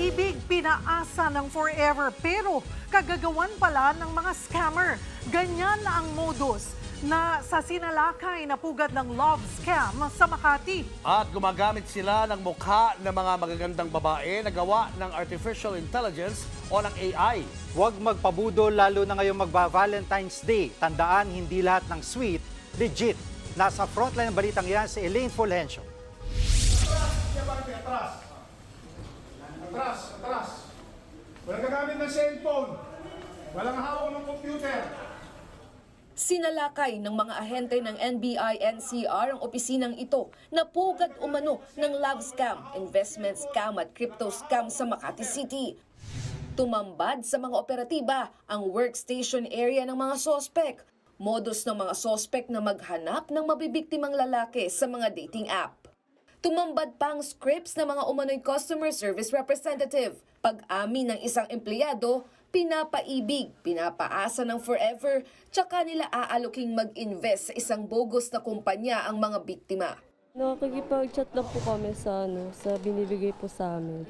Pinapaibig, pinaasa ng forever, pero kagagawan pala ng mga scammer. Ganyan na ang modus na sa sinalakay na pugad ng love scam sa Makati. At gumagamit sila ng mukha ng mga magagandang babae na gawa ng artificial intelligence o ng AI. Huwag magpabudol lalo na ngayong magba-Valentine's Day. Tandaan, hindi lahat ng sweet, legit. Nasa frontline ng balitang yan si Elaine Fulgencio. Atras. Walang gagamit ng cellphone. Walang hawak ng computer. Sinalakay ng mga ahente ng NBI-NCR ang opisinang ito na pugad umano ng love scam, investment scam at crypto scam sa Makati City. Tumambad sa mga operatiba ang workstation area ng mga sospek. Modus ng mga sospek na maghanap ng mabibiktimang lalaki sa mga dating app. Tumambad pa ang scripts ng mga umano'y customer service representative. Pag-amin ng isang empleyado, pinapaibig, pinapaasa ng forever, tsaka nila aaloking mag-invest sa isang bogus na kumpanya ang mga biktima. Nakikipag-chat lang po kami sa binibigay po sa amin.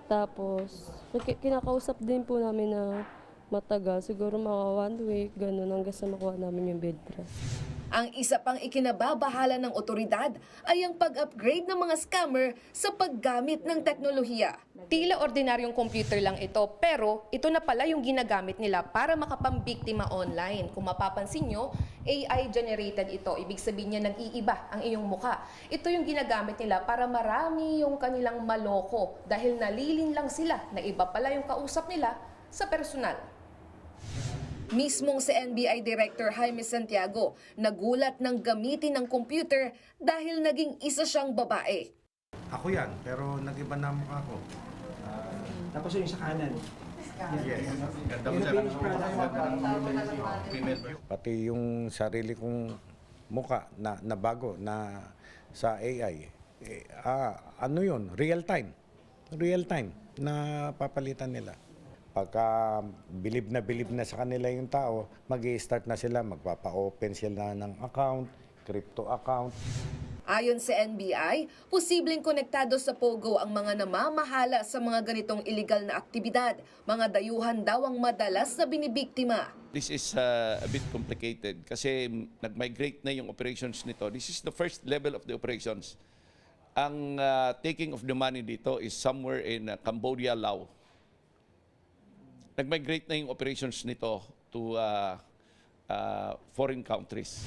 Tapos, kinakausap din po namin na matagal, siguro mga 1 week, gano'n, hanggang sa makuha namin yung bed rest. Ang isa pang ikinababahala ng otoridad ay ang pag-upgrade ng mga scammer sa paggamit ng teknolohiya. Tila ordinaryong computer lang ito, pero ito na pala yung ginagamit nila para makapambiktima online. Kung mapapansin nyo, AI-generated ito. Ibig sabihin niya nag-iiba ang iyong mukha. Ito yung ginagamit nila para marami yung kanilang maloko dahil nalilin lang sila na iba pala yung kausap nila sa personal. Mismong si NBI Director Jaime Santiago, nagulat ng gamitin ng computer dahil naging isa siyang babae. Ako yan, pero nag-iba na mukha ko. Tapos yung sa kanan. Yes. Pati yung sarili kong muka na bago na sa AI. Ano yun? Real time. Real time na papalitan nila. Pagka bilib na sa kanila yung tao, mag-i-start na sila, magpapa-open sila ng account, crypto account. Ayon sa NBI, posibleng konektado sa Pogo ang mga namamahala sa mga ganitong iligal na aktibidad. Mga dayuhan daw ang madalas na binibiktima. This is a bit complicated kasi nag-migrate na yung operations nito. This is the first level of the operations. Ang taking of the money dito is somewhere in Cambodia, Laos. Nag-migrate na yung operations nito to foreign countries.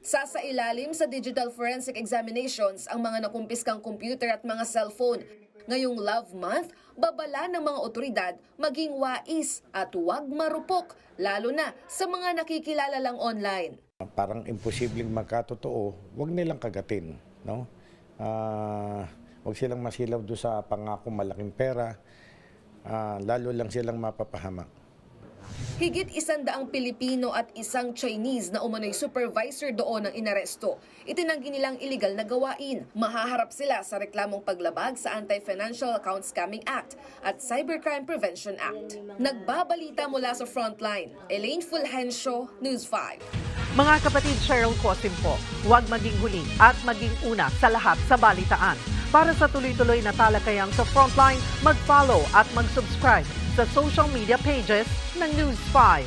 Sasailalim sa digital forensic examinations ang mga nakumpiskang computer at mga cellphone. Ngayong Love Month, babala ng mga otoridad maging wais at huwag marupok, lalo na sa mga nakikilala lang online. Parang imposibleng magkatotoo, huwag nilang kagatin. No? Huwag silang masilaw doon sa pangako malaking pera. Lalo lang silang mapapahamak. Higit 100 Pilipino at isang Chinese na umano'y supervisor doon ang inaresto. Itinanggi nilang iligal na gawain. Mahaharap sila sa reklamong paglabag sa Anti-Financial Account Scamming Act at Cybercrime Prevention Act. Nagbabalita mula sa Frontline, Elaine Fulgencio, News 5. Mga kapatid, Cheryl Cosim po, huwag maging huli at maging una sa lahat sa balitaan. Para sa tuloy-tuloy na talakayang sa Frontline, mag-follow at mag-subscribe sa social media pages ng News 5.